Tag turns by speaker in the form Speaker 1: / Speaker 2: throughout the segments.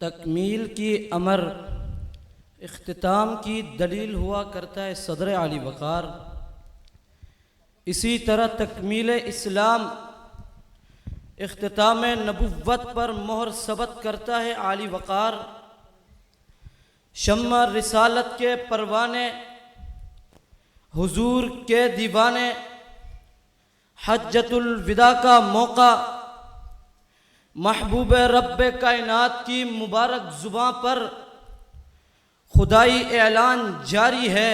Speaker 1: तकमील की अमर इख्तिताम की दलील हुआ करता है सदर आली वक़ार। इसी तरह तकमील इस्लाम इख्तिताम नबुव्वत पर मोहर सबत करता है आली वक़ार। शम्मा रिसालत के परवाने हुजूर के दीवाने हज्जतुल विदा का मौका महबूब रब्ब कायनात की मुबारक ज़ुबां पर खुदाई ऐलान जारी है।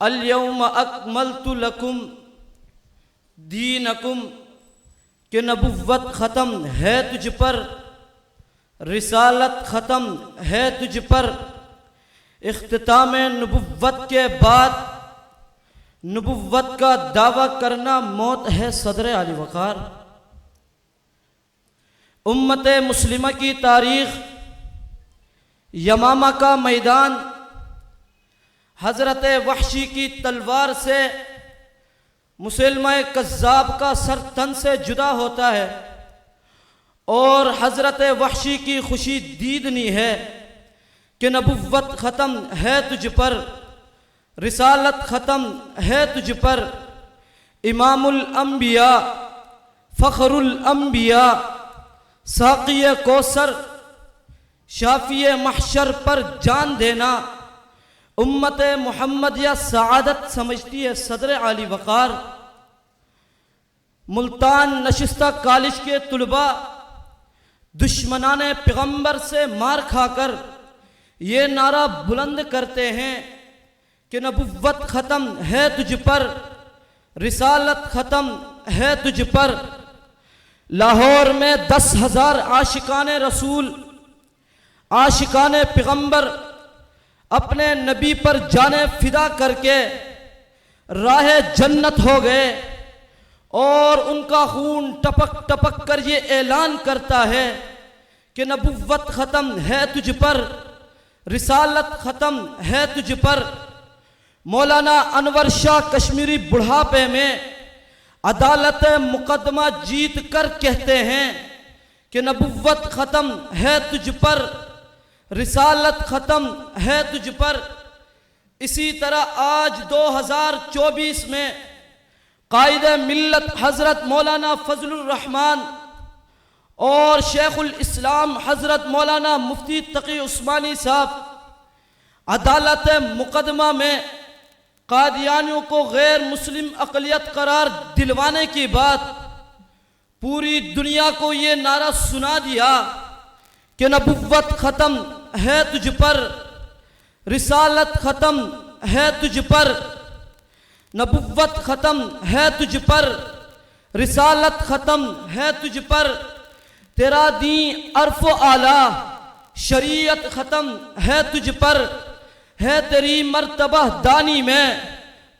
Speaker 1: अल-यौम अकमलतु लकुम दीनकुम कि नबुव्वत ख़त्म है तुझ पर, रिसालत ख़त्म है तुझ पर। इख्तिताम नबुव्वत के बाद नबुव्वत का दावा करना मौत है सदर आली वक़ार। उम्मत मुस्लिमा की तारीख़ यमामा का मैदान हज़रत वहशी की तलवार से मुसलमा कज़्ज़ाब का सर तन से जुदा होता है और हज़रत वहशी की खुशी दीदनी है कि नबुव्वत ख़त्म है तुझ पर, रिसालत ख़त्म है तुझ पर। इमामुल अंबिया फ़ख्रुल अंबिया साक़िए कौसर शाफ़िए महशर पर जान देना उम्मत मोहम्मद या सआदत समझती है सदर आली वक़ार। मुल्तान नशिस्ता कॉलेज के तुलबा दुश्मनाने पैगम्बर से मार खाकर ये नारा बुलंद करते हैं कि नबुव्वत ख़त्म है तुझ पर, रिसालत ख़त्म है तुझ पर। लाहौर में 10,000 आशिकाने रसूल आशिकाने पैगम्बर अपने नबी पर जाने फिदा करके राह जन्नत हो गए और उनका खून टपक टपक कर ये ऐलान करता है कि नबुव्वत ख़त्म है तुझ पर, रिसालत ख़त्म है तुझ पर। मौलाना अनवर शाह कश्मीरी बुढ़ापे में अदालत मुकदमा जीत कर कहते हैं कि नबुव्वत ख़त्म है तुझ पर, रिसालत ख़त्म है तुझ पर। इसी तरह आज 2024 में कायद मिल्लत हज़रत मौलाना फजलुर रहमान और शेखुल इस्लाम हज़रत मौलाना मुफ्ती तकी उस्मानी साहब अदालत मुकदमा में कादियानियों को गैर मुस्लिम अक़लियत करार दिलवाने की बात पूरी दुनिया को ये नारा सुना दिया कि नबुव्वत ख़त्म है तुझ पर, रिसालत ख़त्म है तुझ पर। नबुव्वत ख़त्म है तुझ पर, रिसालत ख़त्म है तुझ पर। तेरा दीन अर्फ़ आला शरीयत ख़त्म है तुझ पर। है तेरी मर्तबा दानी में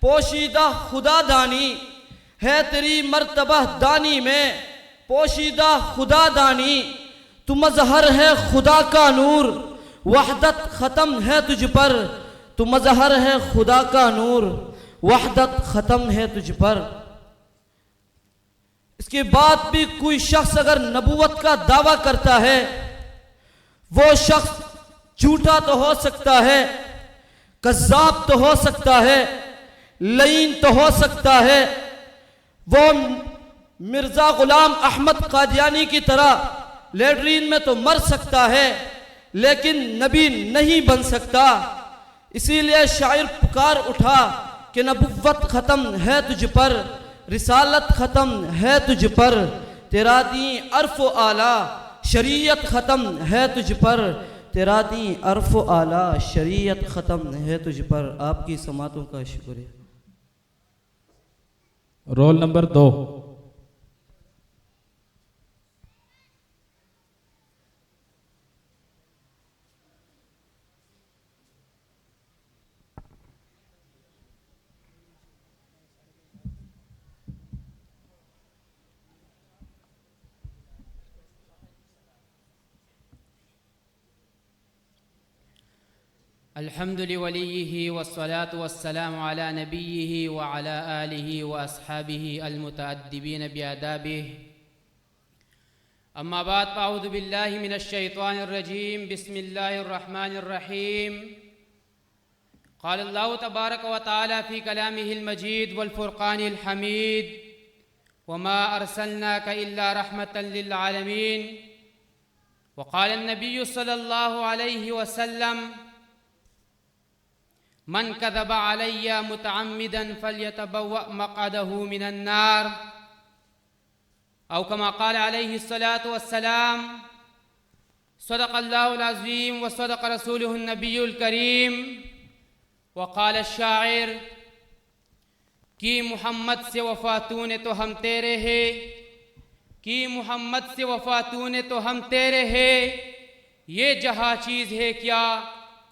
Speaker 1: पोशीदा खुदा दानी, है तेरी मर्तबा दानी में पोशीदा खुदा दानी। तू मज़हर है खुदा का नूर, वहदत ख़त्म है तुझ पर। तू मज़हर है खुदा का नूर, वहदत ख़त्म है तुझ पर। इसके बाद भी कोई शख्स अगर नबूवत का दावा करता है वो शख्स झूठा तो हो सकता है, कज़्ज़ाब तो हो सकता है, लईन तो हो सकता है। वो मिर्ज़ा ग़ुलाम अहमद कादियानी की तरह लेटरीन में तो मर सकता है लेकिन नबी नहीं बन सकता। इसीलिए शायर पुकार उठा कि नबुव्वत ख़त्म है तुझ पर, रिसालत ख़त्म है तुझ पर। तेरा दीन अर्फ़ आला शरीयत ख़त्म है तुझ पर, तेरा दीन अर्फ़ आला शरीयत ख़त्म है तुझ पर। आपकी समातों का शुक्रिया।
Speaker 2: Roll number 2। अल्हम्दुलिल्लाहि वलिय्यिही वस्सलातु वस्सलामु अला नबिय्यिही व अला आलिही व अस्हाबिही अल-मुतअद्दिबीन बिआदाबिही। अम्मा बाद फ़अऊज़ु बिल्लाहि मिनश शैतानिर रजीम। बिस्मिल्लाहिर रहमानिर रहीम। क़ाल अल्लाहु तबारक व तआला फ़ी कलामिहिल मजीद वल फ़ुरक़ानिल हमीद वमा अरसलनाका इल्ला रहमतन लिल आलमीन। व क़ाल अन्नबिय्यु सल्लल्लाहु अलैहि वसल्लम मन कज़ब अलैया मुतअम्मिदन फ़ल्यतबव्वअ मक़अदहु मिनन नार। औ कमा क़ाल अलैहि सलातु वस्सलाम। सदक़ल्लाहुल अज़ीम व सदक़ रसूलुहुन नबियुल करीम। व क़ाल शाइर कि मुहम्मद से वफ़ा तूने तो हम तेरे हैं, कि मोहम्मद से वफ़ा तूने तो हम तेरे हैं, ये जहाँ चीज़ है क्या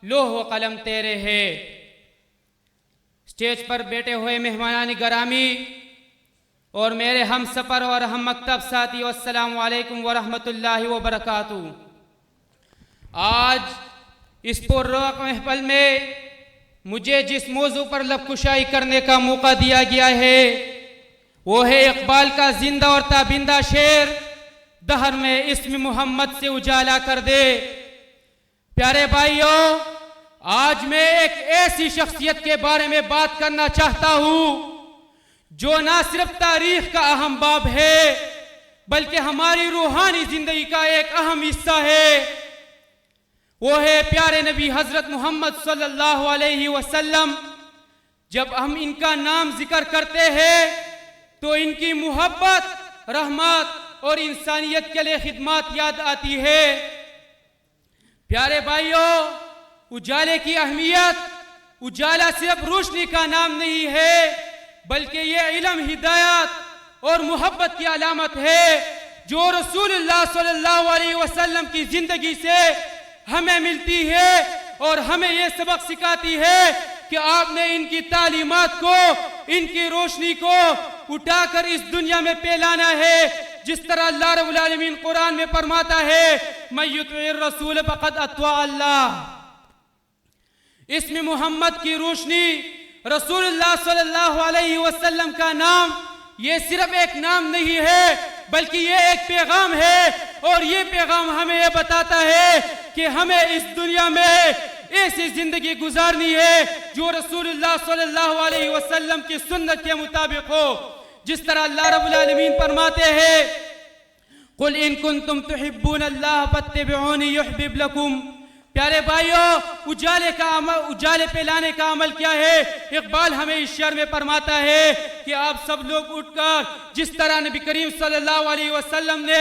Speaker 2: लोह व कलम तेरे है। स्टेज पर बैठे हुए मेहमानान गिरामी और मेरे हम सफ़र और हम मकतब साथी, अस्सलामु अलैकुम व रहमतुल्लाहि व बरकातुहू। आज इस पुररौनक महफिल में मुझे जिस मौजू पर लबकुशाई करने का मौका दिया गया है वो है इकबाल का जिंदा और ताबिंदा शेर, दहर में इस्म मोहम्मद से उजाला कर दे। प्यारे भाइयों, आज मैं एक ऐसी शख्सियत के बारे में बात करना चाहता हूँ जो ना सिर्फ तारीख का अहम बाब है बल्कि हमारी रूहानी जिंदगी का एक अहम हिस्सा है। वो है प्यारे नबी हजरत मोहम्मद सल्लल्लाहु अलैहि वसल्लम। जब हम इनका नाम जिक्र करते हैं तो इनकी मोहब्बत, रहमत और इंसानियत के लिए खिदमत याद आती है। प्यारे भाइयों, उजाले की अहमियत, उजाला सिर्फ रोशनी का नाम नहीं है बल्कि ये इल्म, हिदायत और मोहब्बत की अलामत है जो रसूलुल्लाह सल्लल्लाहु अलैहि वसल्लम की जिंदगी से हमें मिलती है और हमें ये सबक सिखाती है कि आपने इनकी तालीमात को, इनकी रोशनी को उठाकर इस दुनिया में फैलाना है। जिस तरह अल्लाह रब्बुल आलमीन कुरान में फरमाता है, मैं युतिइर रसूल फ़क़द अत्वा अल्लाह। इसमें मोहम्मद की रोशनी, रसूलुल्लाह सल्लल्लाहु अलैहि वसल्लम का नाम, ये सिर्फ एक नाम नहीं है बल्कि ये एक पैगाम है और ये पैगाम हमें ये बताता है कि हमें इस दुनिया में ऐसी जिंदगी गुजारनी है जो रसूलुल्लाह सल्लल्लाहु अलैहि वसल्लम की सुन्नत के मुताबिक हो। जिस तरह अल्लाह रब्बुल आलमीन फरमाते हैं, कुल इन कुंतुम तुहिब्बूनल्लाह फत्तबिऊनी युहब्बिबकुम। प्यारे भाइयों, उजाले का अमल, उजाले फैलाने का अमल क्या है? इकबाल हमें इस शेर में फरमाता है कि आप सब लोग उठकर, जिस तरह नबी करीम सल्लल्लाहु अलैहि वसल्लम ने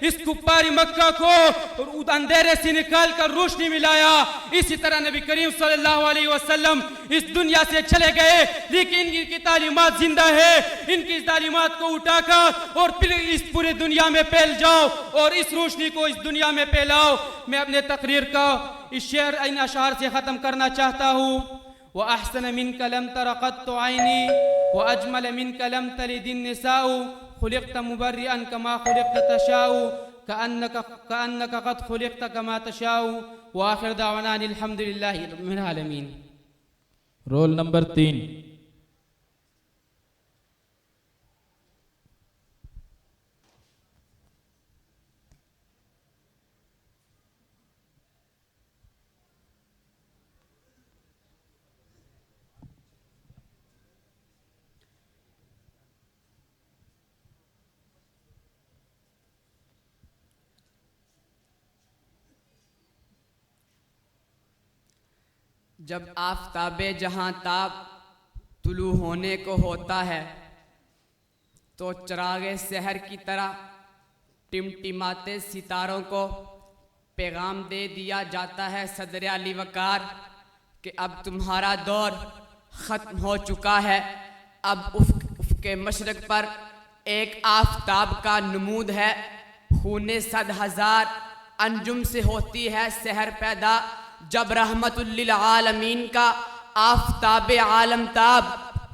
Speaker 2: इस कुफ्फारी मक्का को अंधेरे से निकालकर रोशनी मिलाया, इसी तरह नबी करीम सल्लल्लाहु अलैहि वसल्लम इस दुनिया से चले गए लेकिन इनकी तालीमात जिंदा है। इनकी तालीमात को उठाकर और फिर इस पूरी दुनिया में फैल जाओ और इस रोशनी को इस दुनिया में फैलाओ। मैं अपने तकरीर का इस शेर, इन अशार से ख़त्म करना चाहता हूँ। व अहसन मिन कलम तरक़त्तु ऐनी व अजमल मिन कलम तलिदिन निसाउ खुलिक़्त मुबर्रिअन कमा खुलिक़्त तशाउ कअन्नका क़द खुलिक़्त कमा तशाउ व आखिर दावाना अल्हम्दुलिल्लाहि रब्बिल आलमीन।
Speaker 3: Roll number 3।
Speaker 4: जब आफ़ताबे जहाँ ताब तुलू होने को होता है तो चरागे शहर की तरह टिमटिमाते सितारों को पैगाम दे दिया जाता है सदर अली वकार कि अब तुम्हारा दौर ख़त्म हो चुका है। अब उफ़्क़ के मशरक़ पर एक आफ़ताब का नमूद है, खूने 100,000 अंजुम से होती है शहर पैदा। जब रहमतुल लिल आलमीन का आफ़ताबे आलमताब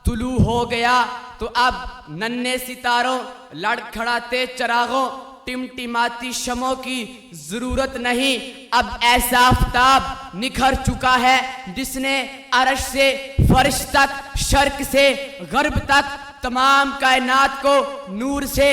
Speaker 4: तुलू हो गया तो अब नन्हे सितारों, लड़खड़ाते चरागों, टिमटिमाती शमों की ज़रूरत नहीं। अब ऐसा आफताब निखर चुका है जिसने अर्श से फर्श तक, शर्क से गर्ब तक तमाम कायनात को नूर से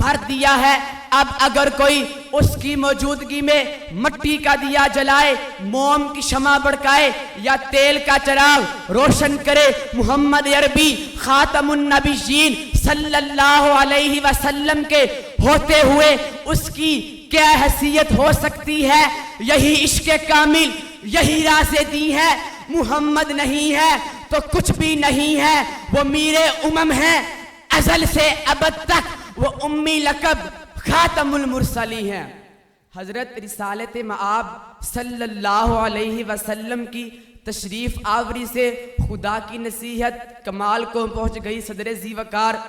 Speaker 4: भर दिया है। अब अगर कोई उसकी मौजूदगी में मिट्टी का दिया जलाए, मोम की शमा भड़काए या तेल का चिराग रोशन करे, मोहम्मद अरबी खातमुन नबीयीन सल्लल्लाहु अलैहि वसल्लम के होते हुए उसकी क्या हैसियत हो सकती है? यही इश्क कामिल, यही राज़े दी है। मोहम्मद नहीं है तो कुछ भी नहीं है, वो मीरे उमम है, अज़ल से अबद तक वो उम्मी लक़ब खातमुल मुरसली हैं। हज़रत रिसालत मआब सल्लल्लाहु अलैहि वसल्लम की तशरीफ़ आवरी से खुदा की नसीहत कमाल को पहुँच गई। सदर ज़ीवकार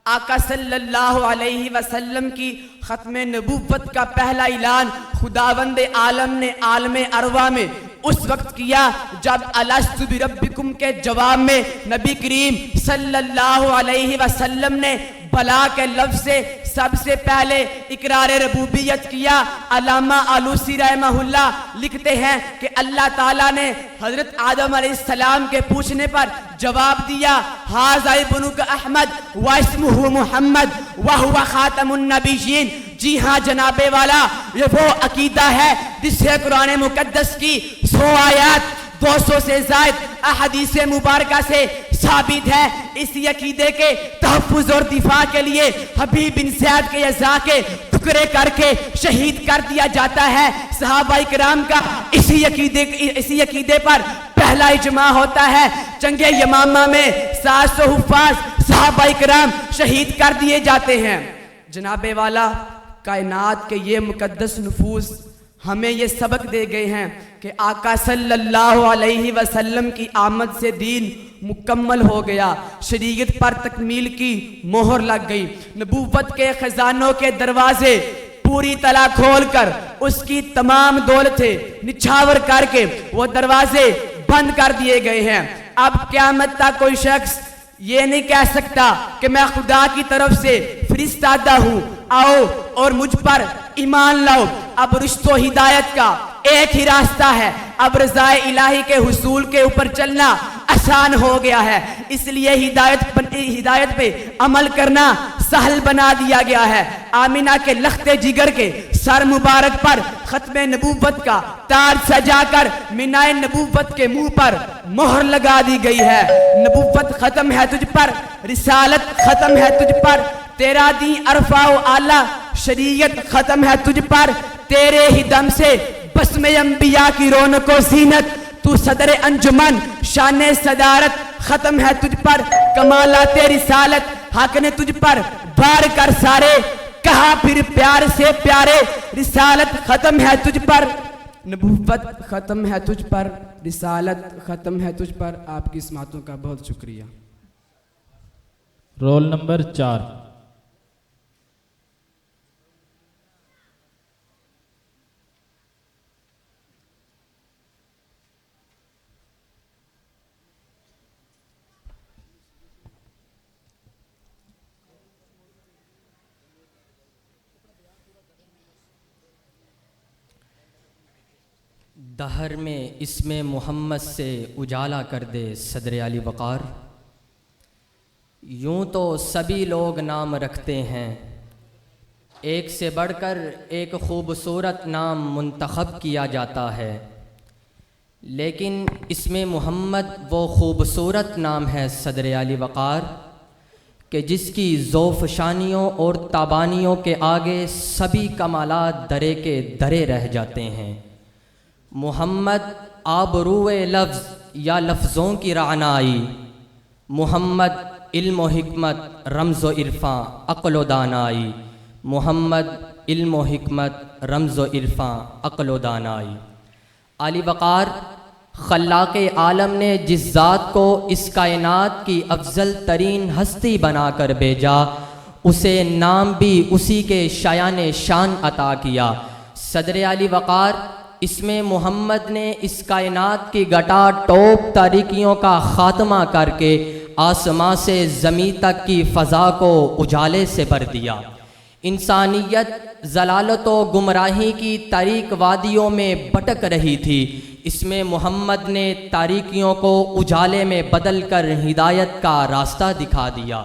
Speaker 4: आका सल्लल्लाहु अलैहि वसल्लम की ख़त्म नबूवत का पहला ऐलान खुदावंद आलम ने आलम अरवा में उस वक्त किया जब अलस्तु बिरब्बिकुम के जवाब में नबी करीम सल्लल्लाहु अलैहि वसल्लम ने बला के लफ्ज़ से सबसे पहले इकरार रबूबियत किया। अल्लामा आलूसी रहमहुल्लाह लिखते हैं कि अल्लाह ताला ने हज़रत आदम अलैहिस्सलाम के पूछने पर जवाब दिया, हाज़ा इब्नुक अहमद व इस्मुहु मुहम्मद व हुवा खातमुन नबीयीन। जी हाँ जनाबे वाला, ये वो अकीदा है जिससे कुरान मुकद्दस की 100 आयत 200 से ज़ायद अहदीस मुबारका से साबित है। इसी अकीदे के तहफ़्फ़ुज़ और दिफा के लिए हबीब बिन सैद के अज़ा के टुकड़े करके शहीद कर दिया जाता है। सहाबाए किराम का इसी अकीदे पर पहला इजमा होता है। जंगे यमामा में 700 हुफ़ाज़ सहाबाए किराम शहीद कर दिए जाते हैं। जनाबे वाला, कायनात के ये मुकद्दस नफूस हमें ये सबक दे गए हैं कि आका सल्लल्लाहु अलैहि वसल्लम की आमद से दीन मुकम्मल हो गया, शरीयत पर तकमील की मोहर लग गई। नबूवत के खजानों के दरवाजे पूरी तरह खोलकर उसकी तमाम दौलतें निछावर करके वो दरवाजे बंद कर दिए गए हैं। अब क़यामत तक कोई शख्स ये नहीं कह सकता कि मैं खुदा की तरफ से फरिश्ता हूँ, आओ और मुझ पर ईमान लाओ। अब रिश्तो हिदायत का एक ही रास्ता है। अब रज़ाए इलाही के हुसूल के ऊपर चलना आसान हो गया है, इसलिए हिदायत पे अमल करना सहल बना दिया गया है। आमिना के लख्ते जिगर के सर मुबारक पर खत्म नबूवत का ताज सजाकर मिनाए नबूवत के मुंह पर मोहर लगा दी गई है। नबूवत खत्म है तुझ पर, रिसालत खत्म है तुझ पर, तेरा दी अरफाओ आला शरीयत खत्म है तुझ पर, तेरे ही दम से बस्मे अंबिया की रौनको ज़ीनत, तू सदर अंजुमन शान सदारत खत्म है तुझ पर, कमालाते रिसालत हक ने तुझ पर बार कर सारे, कहा फिर प्यार से प्यारे, रिसालत खत्म है तुझ पर, नबूवत खत्म है तुझ पर, रिसालत खत्म है तुझ पर। आपकी इस बातों का बहुत शुक्रिया।
Speaker 3: Roll number 4।
Speaker 5: दहर में इसमें मोहम्मद से उजाला कर दे सदर अली वक़ार। यूँ तो सभी लोग नाम रखते हैं, एक से बढ़कर एक खूबसूरत नाम मुंतखब किया जाता है, लेकिन इसमें मोहम्मद वो खूबसूरत नाम है सदर अली वक़ार कि जिसकी ज़ोफ़शानियों और ताबानियों के आगे सभी कमालात दरे के दरे रह जाते हैं। मोहम्मद आबरूए लफ्ज़ या लफ्ज़ों की रानाई, मोहम्मद इल्म हिकमत रमज़ो इरफ़ां अक़्ल दानाई, मोहम्मद इल्म हिकमत रमज़ो इरफ़ां अक़्ल दानाई। अली वक़ार खल्लाक़े आलम ने जिस ज़ात को इस कायनात की अफजल तरीन हस्ती बनाकर भेजा, उसे नाम भी उसी के शायान शान अता किया। सदर अली वक़ार इसमें मोहम्मद ने इस कायनात की घटा टोप तारीकियों का ख़ात्मा करके आसमां से ज़मीं तक की फ़ज़ा को उजाले से भर दिया। इंसानियत ज़लालत व गुमराही की तारीक वादियों में भटक रही थी। इसमें मोहम्मद ने तारीकियों को उजाले में बदल कर हिदायत का रास्ता दिखा दिया।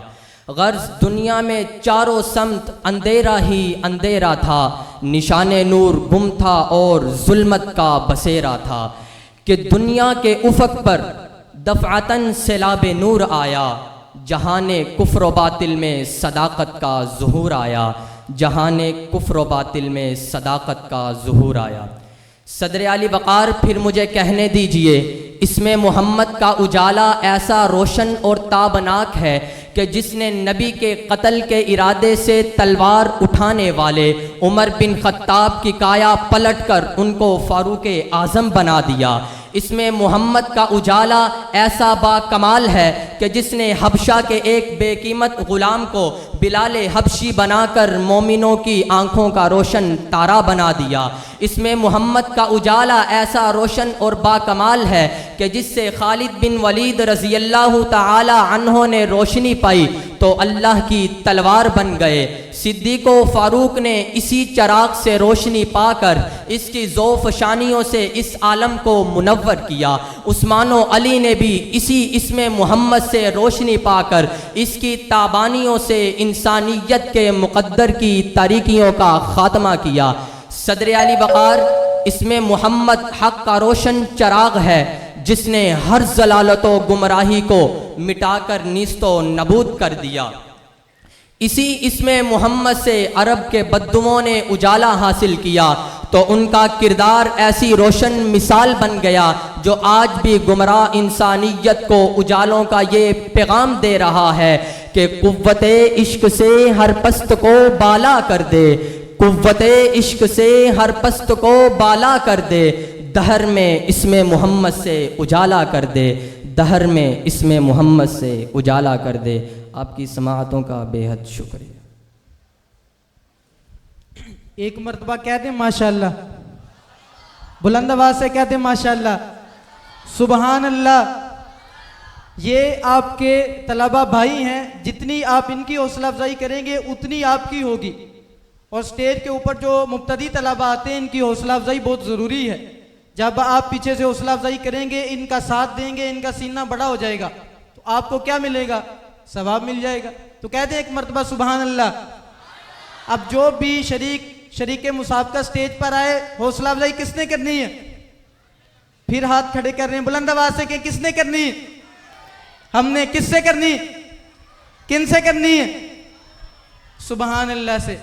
Speaker 5: गर्ज दुनिया में चारों समत अंधेरा ही अंधेरा था, निशाने नूर गुम था और जुल्मत का बसेरा था कि दुनिया के उफक पर दफ़अतन सैलाब नूर आया। जहाने कुफ्र व बातिल में सदाकत का ज़ुहूर आया, जहाने कुफ्र व बातिल में सदाकत का ज़ुहूर आया। सदर आली वक़ार फिर मुझे कहने दीजिए, इसमें मोहम्मद का उजाला ऐसा रोशन और ताबनाक है कि जिसने नबी के कत्ल के इरादे से तलवार उठाने वाले उमर बिन खत्ताब की काया पलट कर उनको फारूक आज़म बना दिया। इसमें मोहम्मद का उजाला ऐसा बाकमाल है कि जिसने हबशा के एक बेकीमत ग़ुलाम को बिलाल हबशी बनाकर मोमिनों की आंखों का रोशन तारा बना दिया। इसमें मोहम्मद का उजाला ऐसा रोशन और बाकमाल है कि जिससे खालिद बिन वलीद रज़ी अल्लाह ताला अन्हो ने रोशनी पाई तो अल्लाह की तलवार बन गए। सिद्दीक़ व फ़ारूक ने इसी चराग से रोशनी पाकर इसकी ज़ोफ़शानियों से इस आलम को मुनव्वर किया। उस्मान व अली ने भी इसी इसमें मोहम्मद से रोशनी पाकर इसकी ताबानियों से इंसानियत के मुक़द्दर की तारीकियों का ख़ात्मा किया। सदर आली वक़ार, इसमें मोहम्मद हक़ का रोशन चराग है जिसने हर ज़लालत व गुमराही को मिटाकर नीस्तो नबूद कर दिया। इसी इसमें मोहम्मद से अरब के बद्दुओं ने उजाला हासिल किया तो उनका किरदार ऐसी रोशन मिसाल बन गया जो आज भी गुमराह इंसानियत को उजालों का ये पैगाम दे रहा है कि कुव्वते इश्क से हर पस्त को बाला कर दे, कुव्वते इश्क से हर पस्त को बाला कर दे, दहर में इसमें मोहम्मद से उजाला कर दे, दहर में इसमें मोहम्मद से उजाला कर दे। आपकी समाअतों का बेहद शुक्रिया।
Speaker 6: एक मरतबा कहते हैं माशाअल्लाह, बुलंद आवाज से कहते हैं माशाअल्लाह, सुबहान अल्लाह। ये आपके तलबा भाई हैं, जितनी आप इनकी हौसला अफजाई करेंगे उतनी आपकी होगी। और स्टेज के ऊपर जो मुब्तदी तलबा आते हैं इनकी हौसला अफजाई बहुत ज़रूरी है। जब आप पीछे से हौसला अफजाई करेंगे, इनका साथ देंगे, इनका सीना बड़ा हो जाएगा तो आपको क्या मिलेगा? सवाब मिल जाएगा। तो कहते हैं एक मरतबा सुबहान अल्लाह। अब जो भी शरीक मुसाबका स्टेज पर आए, हौसला अफजाई किसने करनी है? फिर हाथ खड़े कर रहे हैं बुलंद आवाज से कि किसने करनी है? हमने। किससे करनी? किन से करनी है? सुबहान अल्लाह से।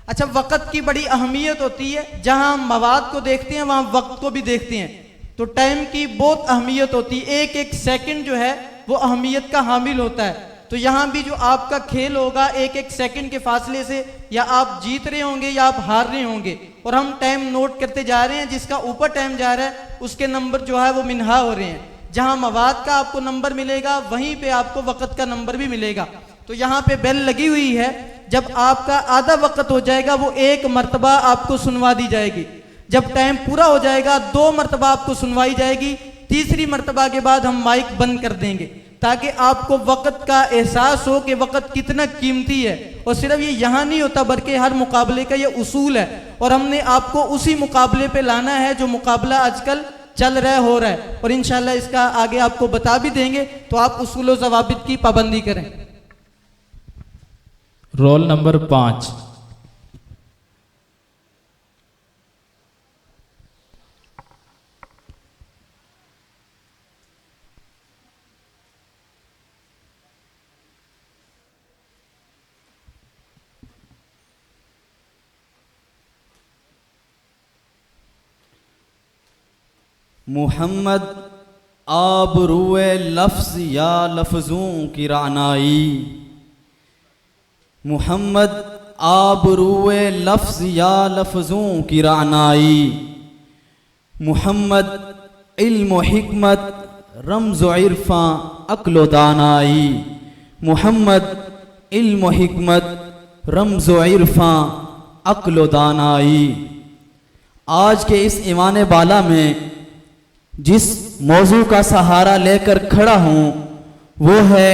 Speaker 6: अच्छा, वक़्त की बड़ी अहमियत होती है। जहां हम मवाद को देखते हैं वहां वक्त को भी देखते हैं। तो टाइम की बहुत अहमियत होती है। एक एक सेकंड जो है वो अहमियत का हामिल होता है। तो यहाँ भी जो आपका खेल होगा एक एक सेकंड के फासले से, या आप जीत रहे होंगे या आप हार रहे होंगे, और हम टाइम नोट करते जा रहे हैं। जिसका ऊपर टाइम जा रहा है उसके नंबर जो है वो मिनहा हो रहे हैं। जहाँ मवाद का आपको नंबर मिलेगा वहीं पे आपको वक़्त का नंबर भी मिलेगा। तो यहाँ पे बेल लगी हुई है। जब आपका आधा वक़्त हो जाएगा वो एक मरतबा आपको सुनवा दी जाएगी। जब टाइम पूरा हो जाएगा 2 मरतबा आपको सुनवाई जाएगी। तीसरी मरतबा के बाद हम माइक बंद कर देंगे ताकि आपको वक़्त का एहसास हो कि वक़्त कितना कीमती है। और सिर्फ ये यहाँ नहीं होता बल्कि हर मुकाबले का ये उसूल है, और हमने आपको उसी मुकाबले पे लाना है जो मुकाबला आजकल चल रहा है, हो रहा है। और इंशाल्लाह इसका आगे आपको बता भी देंगे, तो आप उसूल व ज़वाबित की पाबंदी करें।
Speaker 3: Roll number 5।
Speaker 1: मुहम्मद आबरूए लफ्ज़ या लफ्ज़ों की रानाई, मुहम्मद आबरूए लफ्ज़ या लफ्ज़ों की रानाई, मुहम्मद इल्म हिकमत रमज़ इरफ़ा अक्ल दानाई, मुहम्मद इल्म हिकमत रमज़ इरफ़ा अक्ल दानाई। आज के इस ईवान बाला में जिस मौजू का सहारा लेकर खड़ा हूँ वो है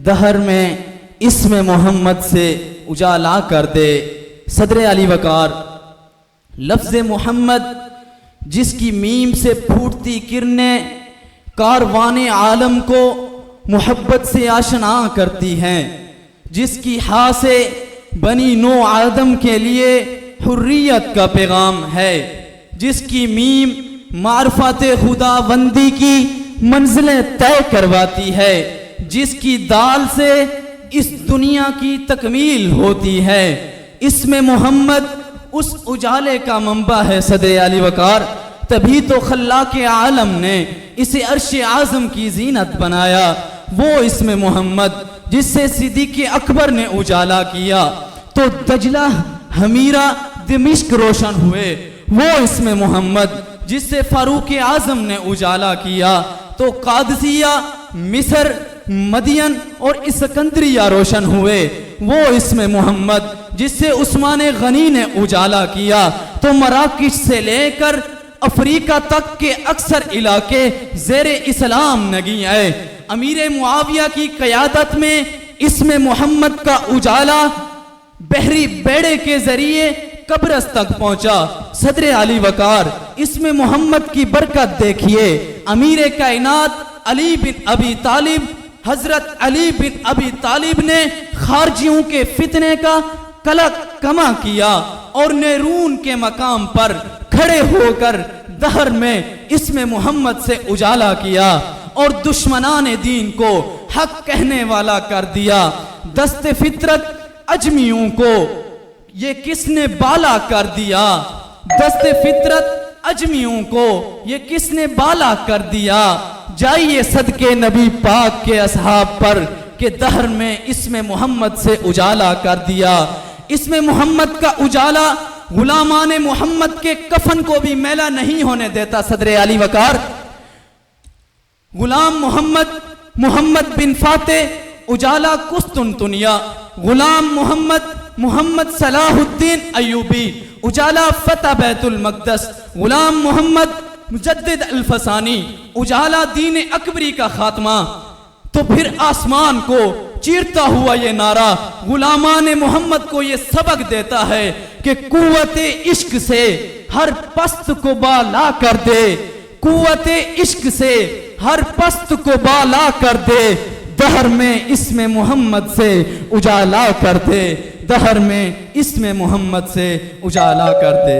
Speaker 1: दहर में इसमें मोहम्मद से उजाला कर दे।
Speaker 7: सदर अली वकार। लफ्ज़ मोहम्मद जिसकी मीम से फूटती किरणें कारवाने आलम को मोहब्बत से आशना करती हैं, जिसकी हा से बनी नो आदम के लिए हुर्रियत का पैगाम है, जिसकी मीम मारफत खुदाबंदी की मंजिलें तय करवाती है, जिसकी दाल से इस दुनिया की तकमील होती है। इसमें मोहम्मद उस उजाले का मंबा है सदर अली वकार। तभी तो खल्लाक आलम ने इसे अर्श आज़म की जीनत बनाया। वो इसमें मोहम्मद जिससे सिद्दीक़ अकबर ने उजाला किया तो दजला हमीरा दिमिश्क रोशन हुए। वो इसमें मोहम्मद जिससे फारूक आज़म ने उजाला किया तो कादसिया, मिस्र, मदियन और इस्कंदरिया रोशन हुए। वो इसमें मोहम्मद जिससे उस्मान गनी ने उजाला किया तो मराकिश से लेकर अफ्रीका तक के अक्सर इलाके ज़ेरे इस्लाम नगी आए। अमीर मुआविया की क़यादत में इसमें मोहम्मद का उजाला बहरी बेड़े के जरिए कब्रस तक पहुंचा। सदर अली वकार, इसमें मोहम्मद की बरकत देखिए। अमीर कायनात अली बिन अबी तालिब, हजरत अली बिन अबी तालिब ने खारजियों के फितने का कलक कमा किया और नेरून के मकाम पर खड़े होकर दहर में इसमें मोहम्मद से उजाला किया और दुश्मनाने दीन को हक कहने वाला कर दिया। दस्ते फितरत अजमियों को ये किसने बाला कर दिया? दस्ते फितरत अजमियों को ये किसने बाला कर दिया? जाइए सदके नबी पाक के असहाब पर के दहर में इसमें मोहम्मद से उजाला कर दिया। इसमें मोहम्मद का उजाला गुलामान मोहम्मद के कफन को भी मैला नहीं होने देता। सदर अली वकार, गुलाम मोहम्मद, मोहम्मद बिन फातेह उजाला कुस्तुनतुनिया, गुलाम मोहम्मद, मोहम्मद सलाहुद्दीन अयूबी उजाला फतह बैतुल मक़दस, गुलाम मोहम्मद मुजद्दिद अल-फसानी उजाला दीन अकबरी का खात्मा। तो फिर आसमान को चीरता हुआ ये नारा गुलामान मोहम्मद को ये सबक देता है कि कुव्वते इश्क से हर पस्त को बाला कर दे, कुव्वते इश्क से हर पस्त को बाला कर दे, दहर में इसमें मोहम्मद से उजाला कर दे, दहर में इसमें मोहम्मद से उजाला कर दे।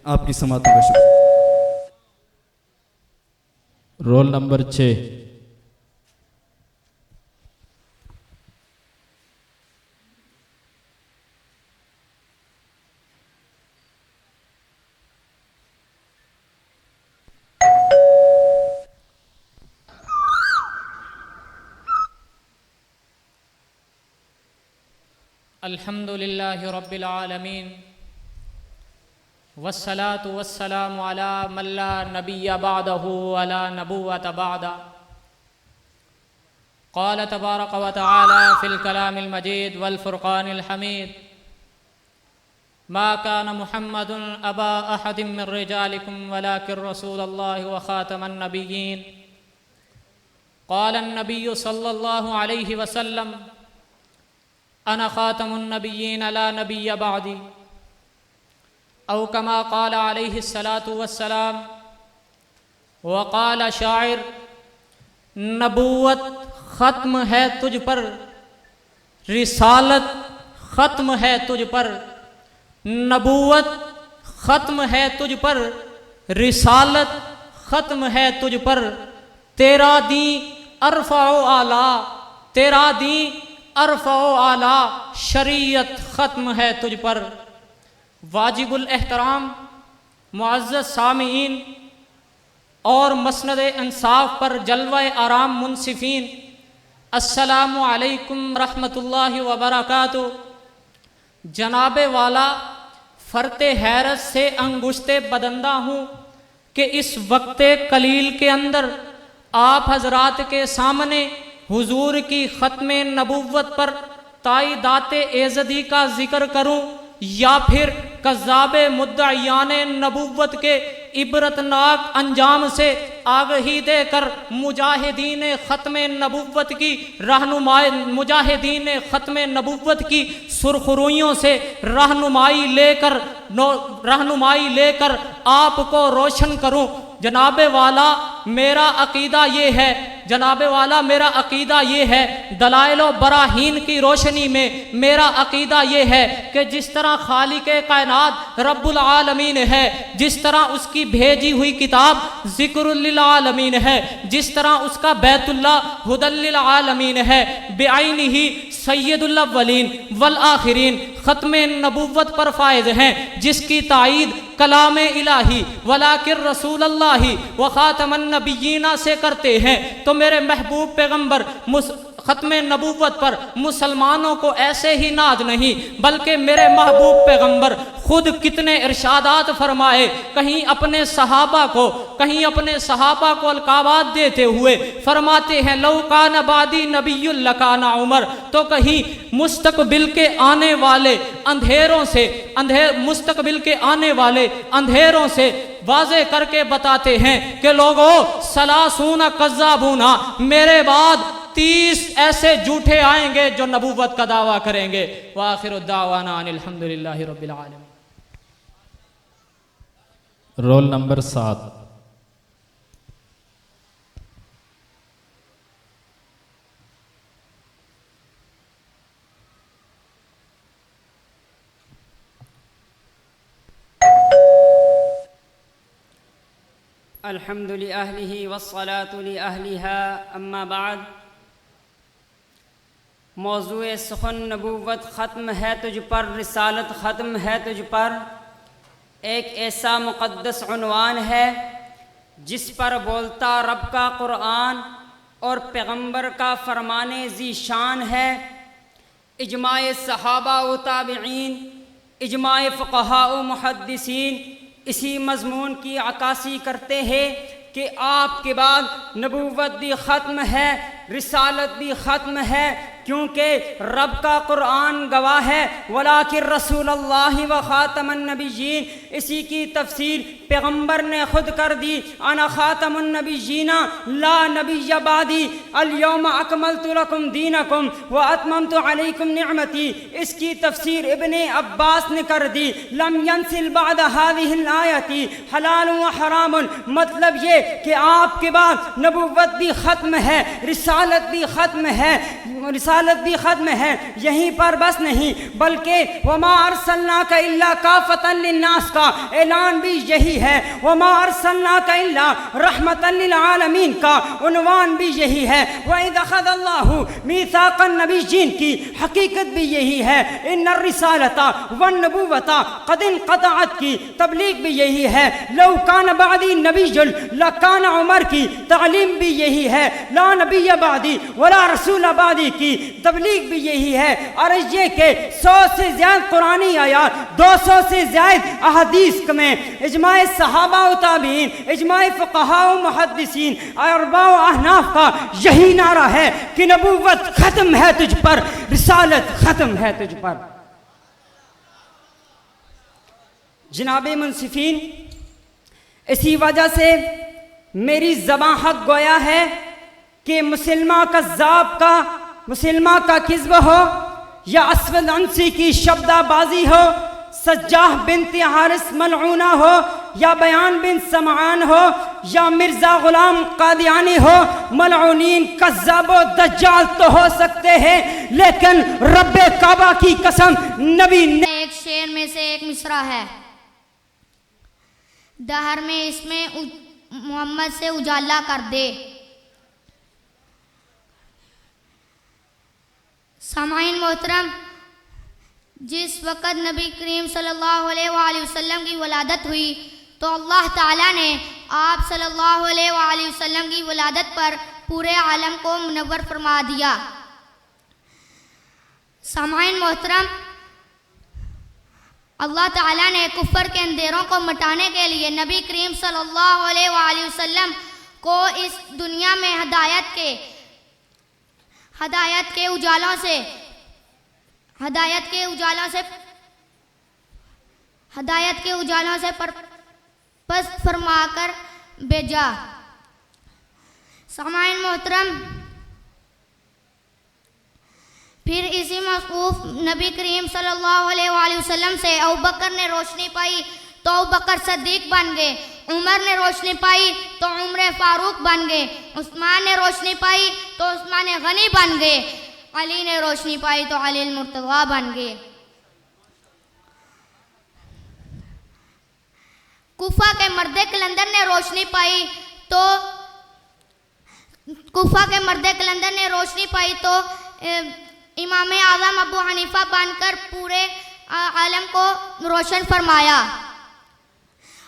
Speaker 7: आपकी समातों का शुक्रिया।
Speaker 3: Roll number 6।
Speaker 8: अल्हम्दुलिल्लाहि रब्बिल आलमीन वस्सलातु वस्सलामु अला मन ला नबिय्य बअदहु अला नबुव्वत बअदा। क़ाल तबारक व तआला फ़िल कलामिल मजीद वल फ़ुरक़ानिल हमीद मा कान मुहम्मदुन अबा अहदिम मिन रिजालिकुम वलाकिन रसूलल्लाहि व ख़ातमन नबिय्यीन। क़ाल अन्नबिय्यु सल्लल्लाहु अलैहि वसल्लम अना ख़ातमुन नबिय्यीन ला नबिय्य बअदी औ कमा क़ाल अलैहिस्सलातु वस्सलाम। व क़ाल शाइर नबूवत ख़त्म है तुझ पर, रिसालत ख़त्म है तुझ पर, नबूवत ख़त्म है तुझ पर, रिसालत ख़त्म है तुझ पर, तेरा दी अरफ़ा आला, तेरा दी अरफ़ा आला, शरीयत ख़त्म है तुझ पर। वाजिबुल एहतराम मुअज़्ज़ज़ सामीईन और मसनद इंसाफ पर जलवा आराम मुनसिफीन, अस्सलामु अलैकुम रहमतुल्लाहि व बरकातुहू। जनाबे वाला फ़रते हैरत से अंगुश्ते बदंदा हूँ कि इस वक्ते कलील के अंदर आप हजरात के सामने हुजूर की ख़त्म नबुव्वत पर ताईदाते एज़दी का जिक्र करूँ या फिर कज़्ज़ाबे मुद्दईयाने नबुव्वत के इबरतनाक अंजाम से आगही देकर मुजाहिदीन ख़त्म नबुव्वत की रहनुमाई मुजाहिदीन ख़त्म नबुव्वत की सुरखरुइयों से रहनुमाई लेकर आपको रोशन करूं। जनाबे वाला मेरा अकीदा ये है दलाइल व बराहीन की रोशनी में मेरा अकीदा ये है कि जिस तरह खालिक़े कायनात रब्बुल आलमीन है, जिस तरह उसकी भेजी हुई किताब ज़िक्रुल लिल आलमीन है, जिस तरह उसका बैतुल्लाह हुदल लिल आलमीन है, बेआइनिही सय्यदुल अव्वलीन वल आखिरीन ख़त्म नबुव्वत पर फायज हैं, जिसकी ताईद कलाम इलाही वलाकिर रसूलल्लाही व ख़ातमन नबिय्यीना से करते हैं। तो मेरे महबूब पैगम्बर ख़त्म नबुव्वत पर मुसलमानों को ऐसे ही नाज नहीं, बल्कि मेरे महबूब पैगम्बर खुद कितने इरशादात फरमाए। कहीं अपने सहाबा को अलकाबात देते हुए फरमाते हैं लौ कान बादी नबियुल लकाना उमर। तो कहीं मुस्तकबिल के आने वाले अंधेरों से वाज़े करके बताते हैं कि लोगों सलासूना कज़्ज़ाबूना, मेरे बाद 30 ऐसे झूठे आएंगे जो नबूवत का दावा करेंगे। व आखिरु दावाना अनिल हम्दुलिल्लाहि रब्बिल आलमीन।
Speaker 3: Roll number 7।
Speaker 9: अल्हम्दु लिअहलिही वस्सलातु लिअहलिहा अम्मा बाद। मौज़ूए सुख़न नबूवत ख़त्म है तुझ पर, रिसालत ख़त्म है तुझ पर एक ऐसा मुक़द्दस उन्वान है जिस पर बोलता रब का क़ुरआन और पैगम्बर का फ़रमाने ज़ीशान है। इजमाए सहाबा व ताबिईन, इजमाए फ़ुक़हा व मुहद्दिसीन इसी मज़मून की अक्कासी करते हैं कि आपके बाद नबूवत भी ख़त्म है, रिसालत भी ख़त्म है, क्योंकि रब का कुरान गवाह है वलाकिन रसूलुल्लाह व ख़ातमुन नबिय्यीन। इसी की तफसीर पैगम्बर ने खुद कर दी, अना ख़ातमुन नबिय्यीन ला नबिय्य बादी अल-यौमा अकमलतु लकुम दीनकुम व अतममतु अलैकुम निअमती। इसकी तफसीर इब्ने अब्बास ने कर दी, लम यंसिल बाद हाज़िहिल आयती हलाल व हरामुन। मतलब ये कि आपके बाद नबुव्वत भी ख़त्म है, रिसालत भी ख़त्म है। यहीं पर बस नहीं बल्कि वमा अरसलनाका इल्ला काफ़तन लिन्नास का ऐलान भी यही है, वमा अरसलनाका इल्ला रहमतन लिल आलमीन का उन्वान भी यही है। व इज़ अख़ज़ल्लाहु मीसाक़न नबिय्यीन की हकीकत भी यही है। इन्नर रिसालता वन नबुव्वता क़द इनक़तअत की तबलीग भी यही है। लौ कान बादी नबियुल लकान उमर की तालीम भी यही है। ला नबिय्य बादी वला रसूल बादी की तबलीग भी यही है। और ये के 100 से ज़्यादा कुरानी आयात, 200 से ज़्यादा अहदीस में, इजमाए सहाबा व ताबीन, इजमाए फ़ुक़हा व मुहद्दिसीन, अरबा व अहनाफ का यही नारा है कि नबुव्वत ख़त्म है तुझ पर, रिसालत ख़त्म है तुझ पर। जनाबे मुंसिफीन, इसी वजह से मेरी ज़बां हक गोया है कि मुसलमा का किज़्ब हो या अस्वद अंसी की शब्दाबाजी हो, सज्जाह बिन्त हारिस मलऊना हो या बयान बिन समआन हो या मिर्ज़ा गुलाम कादियानी हो, मलऊनीन कज़्ज़ाब व दज्जाल तो हो सकते हैं, लेकिन रब्बे काबा की कसम नबी ने।
Speaker 10: एक शेर में से एक मिसरा है, दहर में इसमें मोहम्मद से उजाला कर दे। सामाइन मोहतरम, जिस वक़्त नबी करीम सल्लल्लाहु अलैहि वसल्लम की वलादत हुई तो अल्लाह ताला ने आप सल्लल्लाहु अलैहि वसल्लम की वलादत पर पूरे आलम को मुनव्वर फरमा दिया। सामाइन मोहतरम, अल्लाह ताला ने कुफ्र के अंधेरों को मिटाने के लिए नबी करीम सल्लल्लाहु अलैहि वसल्लम को इस दुनिया में हदायत के उजालों से पस्त फरमाकर भेजा। सामाइन मोहतरम, फिर इसी मौकूफ नबी करीम सल्लल्लाहु अलैहि वसल्लम से अबू बकर ने रोशनी पाई तो अबू बकर सद्दीक बन गए, उमर ने रोशनी पाई तो उमर फारूक बन गए, उस्मान ने रोशनी पाई तो उस्मान गनी बन गए, अली ने रोशनी पाई तो अली मुर्तज़ा बन गए। कुफा के मर्दे कलंदर ने रोशनी पाई तो इमाम आज़म अबू हनीफा बनकर पूरे आलम को रोशन फरमाया।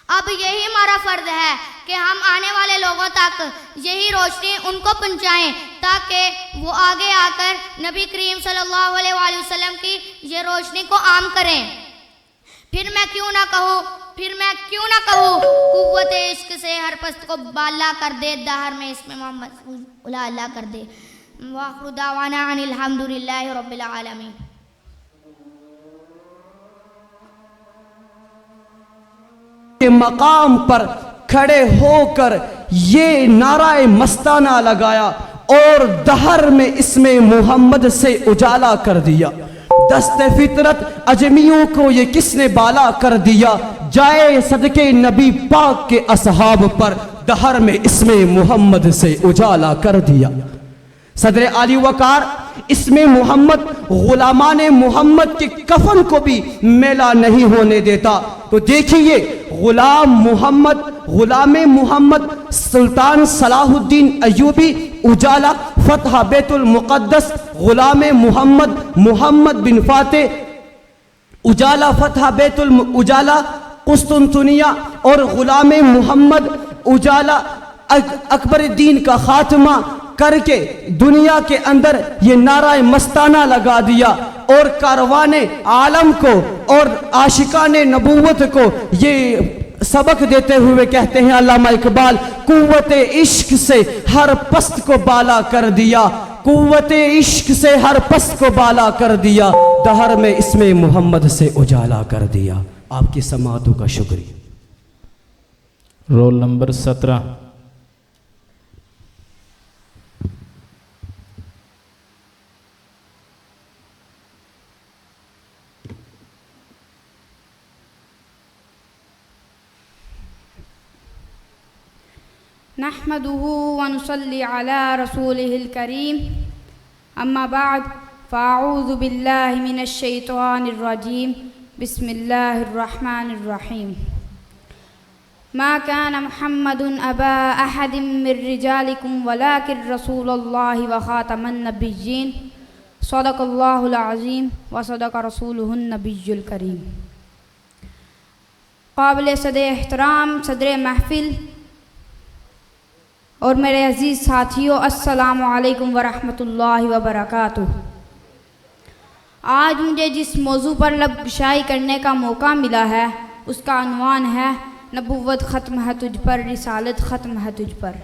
Speaker 10: अब यही हमारा फ़र्ज है कि हम आने वाले लोगों तक यही रोशनी उनको पहुँचाएँ ताकि वो आगे आकर नबी करीम सल्लल्लाहु अलैहि वसल्लम की ये रोशनी को आम करें। फिर मैं क्यों ना कहूँ कुव्वत इश्क से हर पस्त को बाला कर दे, दहर में इसमें मोहम्मद उला कर दे। वाखिरु दावाना अनिल हम्दुलिल्लाहि रब्बिल आलमीन।
Speaker 11: के मकाम पर खड़े होकर ये नाराए मस्ताना लगाया और दहर में इसमें मोहम्मद से उजाला कर दिया। दस्ते फितरत अजमियों को ये किसने बाला कर दिया, जाए सदके नबी पाक के असहाब पर दहर में इसमें मोहम्मद से उजाला कर दिया। सदर आली वकार इसमें मोहम्मद गुलामाने मोहम्मद के कफन को भी मेला नहीं होने देता। तो देखिए गुलाम मोहम्मद सुल्तान सलाहुद्दीन अयूबी उजाला फतह बैतुल मुक़द्दस, गुलाम मोहम्मद बिन फाते उजाला फतह बैतुल उजाला कुस्तुनतुनिया और गुलाम मोहम्मद उजाला अकबर दीन का खात्मा करके दुनिया के अंदर ये नाराए मस्ताना लगा दिया और कारवाने आलम को और आशिकाने नबूवत को ये सबक देते हुए कहते हैं अल्लामा इकबाल, कुव्वते इश्क से हर पस्त को बाला कर दिया, कुव्वते इश्क से हर पस्त को बाला कर दिया, दहर में इसमें मोहम्मद से उजाला कर दिया। आपकी समातों का शुक्रिया।
Speaker 3: Roll number 17।
Speaker 12: नहमदुहु व नुसल्ली अला रसूलिहिल करीम, अम्मा बाद फ़अऊज़ु बिल्लाहि मिनश शैतानिर रजीम, बिस्मिल्लाहिर रहमानिर रहीम। मा कान मुहम्मदुन अबा अहदिम मिर रिजालिकुम वलाकिन रसूलुल्लाहि व खातमन नबिय्यीन, सदक़ल्लाहुल अज़ीम व सदक़ रसूलुहुन नबियुल करीम। काबिल सदर एहतराम सदर महफिल और मेरे अज़ीज़ साथियों, अस्सलामु अलैकुम व रहमतुल्लाहि व बरकातुहू। आज मुझे जिस मौजू पर लबशाई करने का मौका मिला है उसका उन्वान है नबुव्वत ख़त्म है तुझ पर, रिसालत ख़त्म है तुझ पर।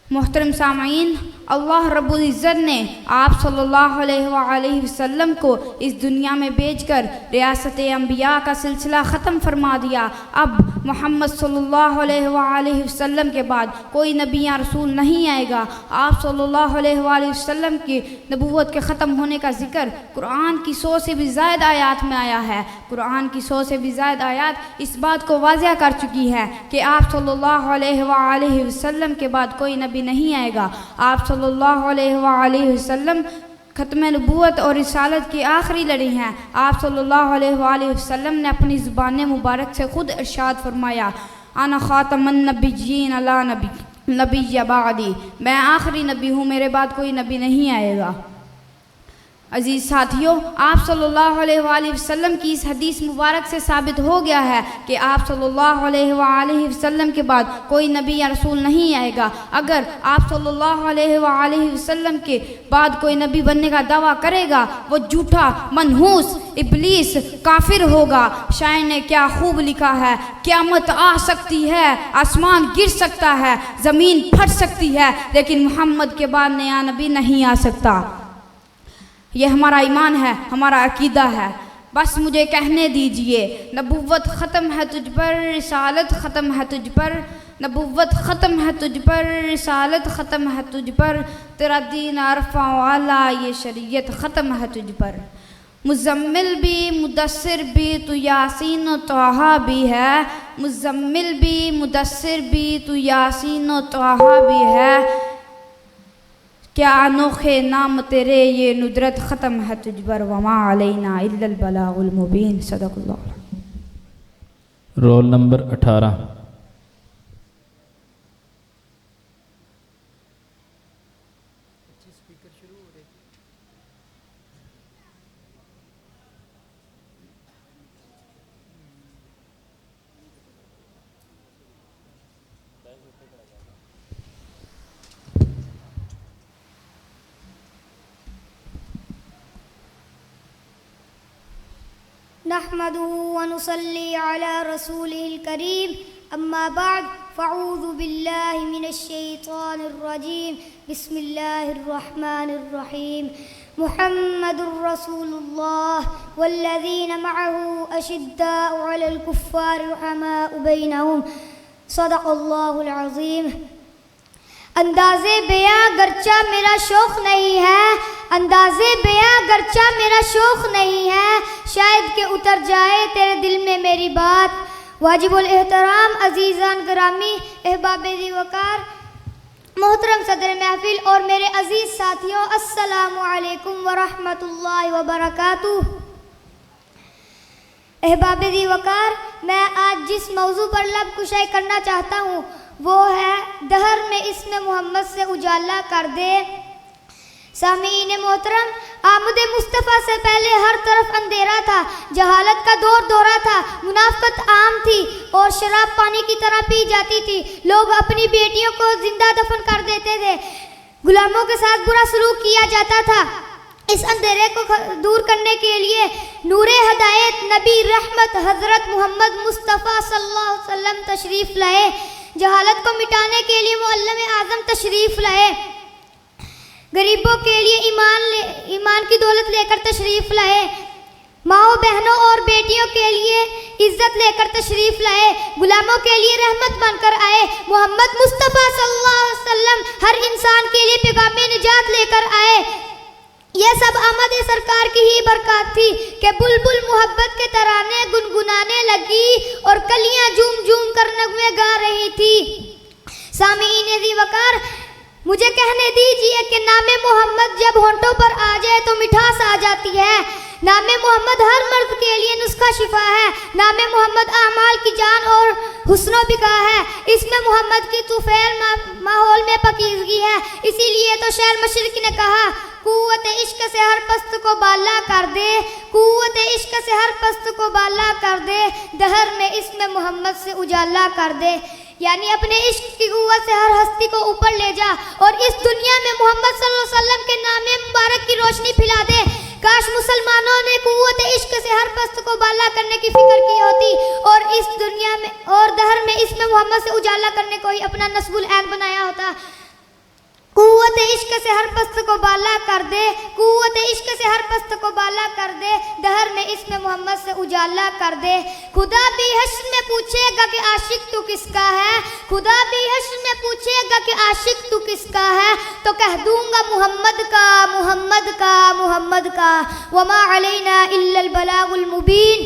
Speaker 12: मोहतरम सामईन, अल्लाह रब्बुल इज़्ज़त ने आप सल्लल्लाहु अलैहि वसल्लम को इस दुनिया में भेजकर रियासत अंबिया का सिलसिला ख़त्म फरमा दिया। अब मोहम्मद सल्लल्लाहु अलैहि वसल्लम के बाद कोई नबी या रसूल नहीं आएगा। आप सल्लल्लाहु अलैहि वसल्लम की नबूवत के ख़त्म होने का ज़िक्र कुरान की 100 से भी ज़्यादा आयात में आया है। कुरान की 100 से भी ज़्यादा आयात इस बात को वाज़ह कर चुकी है कि आप सल्लल्लाहु अलैहि वसल्लम के बाद कोई नबी नहीं आएगा। आप सल्लल्लाहु अलैहि वसल्लम ख़त्म नबूवत और रिसालत की आखिरी लड़ी हैं। आप सल्लल्लाहु अलैहि वसल्लम ने अपनी ज़ुबान मुबारक से ख़ुद इरशाद फरमाया, अना ख़ातमुन नबिय्यीन ला नबिय्य बादी, मैं आखिरी नबी हूँ, मेरे बाद कोई नबी नहीं आएगा। अज़ीज़ साथियों, आप सल्लल्लाहु अलैहि वसल्लम की इस हदीस मुबारक से साबित हो गया है कि आप सल्लल्लाहु अलैहि वसल्लम के बाद कोई नबी या रसूल नहीं आएगा। अगर आप सल्लल्लाहु अलैहि वसल्लम के बाद कोई नबी बनने का दावा करेगा वो झूठा, मनहूस, इब्लीस, काफिर होगा। शायर ने क्या खूब लिखा है, क़यामत आ सकती है, आसमान गिर सकता है, ज़मीन फट सकती है, लेकिन मोहम्मद के बाद नया नबी नहीं आ सकता। यह हमारा ईमान है, हमारा अकीदा है। बस मुझे कहने दीजिए, नबुव्वत ख़त्म है तुझ पर, रिसालत ख़त्म है तुझ पर, नबुव्वत ख़त्म है तुझ पर, रिसालत ख़त्म है तुझ पर, तेरा दीन अरफ़ा वाला, ये शरीयत ख़त्म है तुझ पर। मुज़म्मिल भी मुदस्सिर भी तू यासीन व तोहा भी है, मुज़म्मिल भी मुदस्सिर भी तू यासीन व तोहा भी है, क्या अनोखे नाम तेरे ये नुदरत ख़त्म है तुझ पर, वमा अलैना इल्लल बलागुल मुबीन। सदक़ल्लाह।
Speaker 3: Roll number 18।
Speaker 10: नहमदुहु व नुसल्ली अला रसूलिल करीम, अम्मा बाद, फ़अऊज़ु बिल्लाहि मिनश शैतानिर रजीम, बिस्मिल्लाहिर रहमानिर रहीम। मुहम्मदुर रसूलुल्लाह वल्लज़ीना मअहु अशिद्दाउ अलल कुफ़्फ़ारि रुहमाउ बैनहुम, सदक़ल्लाहुल अज़ीम। अंदाज़े बयां गर्चा मेरा शौक़ नहीं है, अंदाज़े बयां गर्चा मेरा शौक़ नहीं है, शायद के उतर जाए तेरे दिल में मेरी बात। वाजिबुल एहतराम अजीज़ान गिरामी, अहबाब ज़ी वक़ार, मोहतरम सदर महफिल और मेरे अजीज़ साथियों, अस्सलामु अलैकुम व रहमतुल्लाहि व बरकातुहू। अहबाब ज़ी वक़ार, मैं आज जिस मौजू पर लब कुशाई करना चाहता हूँ वो है दहर में इसमें मोहम्मद से उजाला कर दे। सामीन मोहतरम, आमद मुस्तफ़ा से पहले हर तरफ अंधेरा था, जहालत का दौर दौरा था, मुनाफ़क़त आम थी और शराब पानी की तरह पी जाती थी। लोग अपनी बेटियों को जिंदा दफन कर देते थे, गुलामों के साथ बुरा सलूक किया जाता था। इस अंधेरे को दूर करने के लिए नूरे हदायत नबी रहमत हज़रत मोहम्मद मुस्तफ़ा सल्लल्लाहु अलैहि वसल्लम तशरीफ़ लाए। जहालत को मिटाने के लिए मुअल्लिम आज़म तशरीफ़ लाए, गरीबों के लिए ईमान की दौलत लेकर तशरीफ़ लाए, माओ बहनों और बेटियों के लिए इज्जत लेकर तशरीफ़ लाए, गुलामों के लिए रहमत बनकर आए। मोहम्मद मुस्तफ़ा सल्लल्लाहु अलैहि वसल्लम हर इंसान के लिए पैगाम निजात लेकर आए। यह सब आमद सरकार की ही बरकत थी कि बुलबुल मोहब्बत के तराने गुनगुनाने लगी और कलियां झूम झूम कर नगमे गा रही थी। सामीन ज़ी वक़ार, मुझे कहने दीजिए कि नामे मोहम्मद जब होंठों पर आ जाए तो मिठास आ जाती है। नामे मोहम्मद हर मर्द के लिए नुस्खा शिफा है। नामे मोहम्मद आमाल की जान और हुस्नो बिका है। इसमें मोहम्मद की तुफैल माहौल में पकीज़गी है। इसीलिए तो शायर मशरिक़ी ने कहा, कुव्वत इश्क से हर पस्त को बाला कर दे, कुव्वत इश्क से हर पस्त को बाला कर दे, दहर में इसमें मोहम्मद से उजाला कर दे। यानी अपने इश्क की कुव्वत से हर हस्ती को ऊपर ले जा और इस दुनिया में मोहम्मद सल्लल्लाहु अलैहि वसल्लम के नाम मुबारक की रोशनी फैला दे। काश मुसलमानों ने कुव्वत इश्क से हर पस्त को बाला करने की फिक्र की होती और इस दुनिया में और दहर में इसमें मोहम्मद से उजाला करने को ही अपना नस्बुल ऐन बनाया होता। कुव्वत इश्क से हर पस्त को बाला कर दे, कुव्वत इश्क से हर पस्त को बाला कर दे, दहर में इसमें मोहम्मद से उजाला कर दे। खुदा भी हश्र में पूछेगा कि आशिक तू किसका है, खुदा भी हश्र में पूछेगा कि आशिक तू किसका है, तो कह दूंगा मोहम्मद का, मोहम्मद का, मोहम्मद का। वमा अलैना इल्लल बलागुल मुबीन।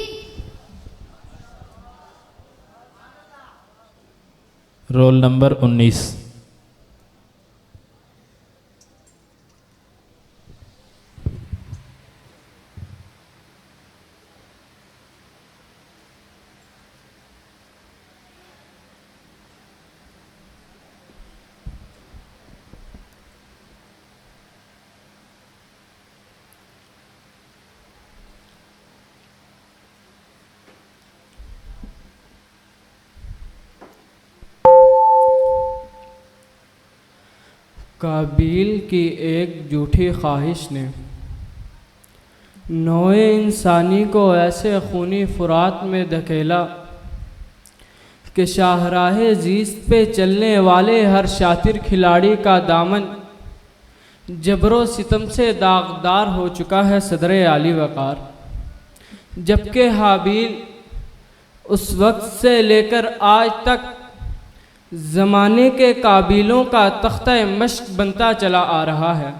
Speaker 3: Roll number 19।
Speaker 13: काबील की एक झूठी ख्वाहिश ने नौए इंसानी को ऐसे खूनी फुरात में धकेला कि शाहराहे जीस्त पे चलने वाले हर शातिर खिलाड़ी का दामन जबरो सितम से दागदार हो चुका है। सदर आली वक़ार, जबकि हाबील उस वक्त से लेकर आज तक ज़माने के काबिलों का तख्ता मश्क बनता चला आ रहा है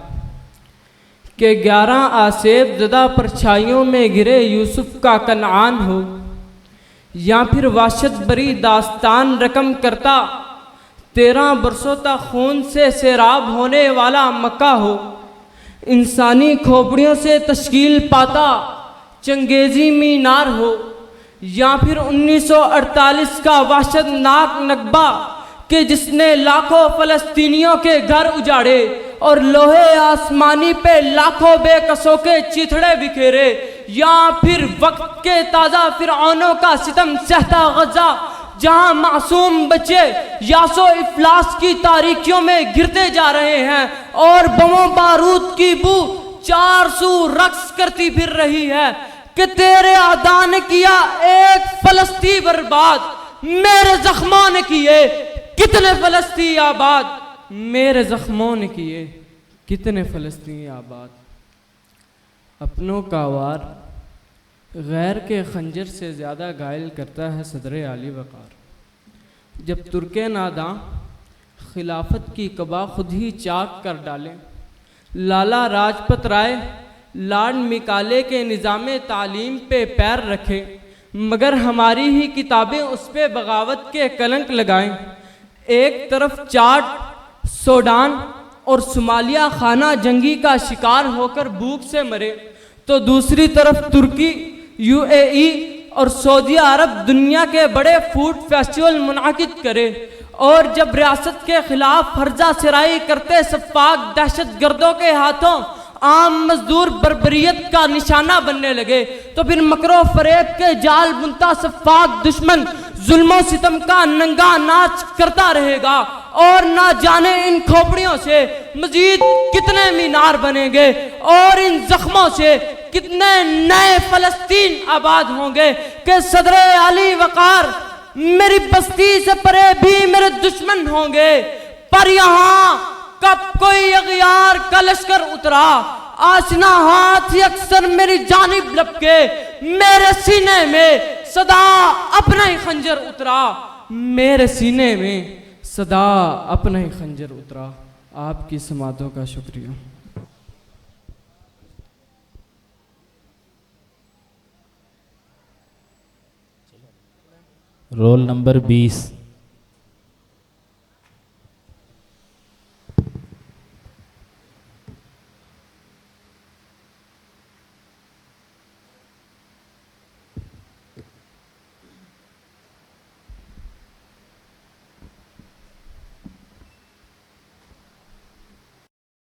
Speaker 13: कि 11 आसेब ज़दा परछाइयों में गिरे यूसुफ का कनान हो, या फिर वाशत बरी दास्तान रकम करता 13 बरसों तक खून से सैराब होने वाला मक्का हो, इंसानी खोपड़ियों से तश्कील पाता चंगेज़ी मीनार हो, या फिर 1948 का वहशतनाक नकबा कि जिसने लाखों फ़लस्तीनियों के घर उजाड़े और लोहे आसमानी पे लाखों बेकसों के चिथड़े बिखेरे, या फिर वक्त के ताज़ा फिरौनों का सितम सहता गज़ा जहां मासूम बच्चे यासो इफलास की तारीकियों में गिरते जा रहे हैं और बमों बारूद की बू 400 रक्स करती फिर रही है कि तेरे अदा ने किया एक फलस्तीन बर्बाद, मेरे जख्मों ने किए कितने फलस्तीन आबाद, मेरे जख्मों ने किए कितने फलस्तीन आबाद। अपनों का वार गैर के खंजर से ज़्यादा घायल करता है सदर आली वक़ार। जब तुर्के नादां खिलाफत की कबा खुद ही चाक कर डालें, लाला लाजपत राय लॉर्ड मिकाले के निज़ाम तालीम पे पैर रखें, मगर हमारी ही किताबें उस पर बगावत के कलंक लगाएं। एक तरफ चाड, सूडान और सोमालिया खाना जंगी का शिकार होकर भूख से मरे, तो दूसरी तरफ तुर्की, यूएई और सऊदी अरब दुनिया के बड़े फूड फेस्टिवल मुनाकिद करे, और जब रियासत के खिलाफ फर्जा सिराई करते सफाक दहशत गर्दों के हाथों आम मजदूर बर्बरियत का निशाना बनने लगे, तो फिर मकरो फरेब के जाल बुनता सफाक दुश्मन जुल्मों सितम का नंगा नाच करता रहेगा, और ना जाने इन खोपड़ियों से मजीद कितने मीनार बनेंगे और इन जख्मों से कितने नए फलस्तीन आबाद होंगे कि सदर आली वक़ार मेरी बस्ती से परे भी मेरे दुश्मन होंगे, पर यहाँ कब कोई अगियार का लश्कर उतरा, आशना हाथ ही अक्सर मेरी जानिब लपके, मेरे सीने में सदा अपना ही खंजर उतरा, मेरे सीने में सदा अपना ही खंजर उतरा। आपकी समातों का शुक्रिया।
Speaker 3: Roll number 20।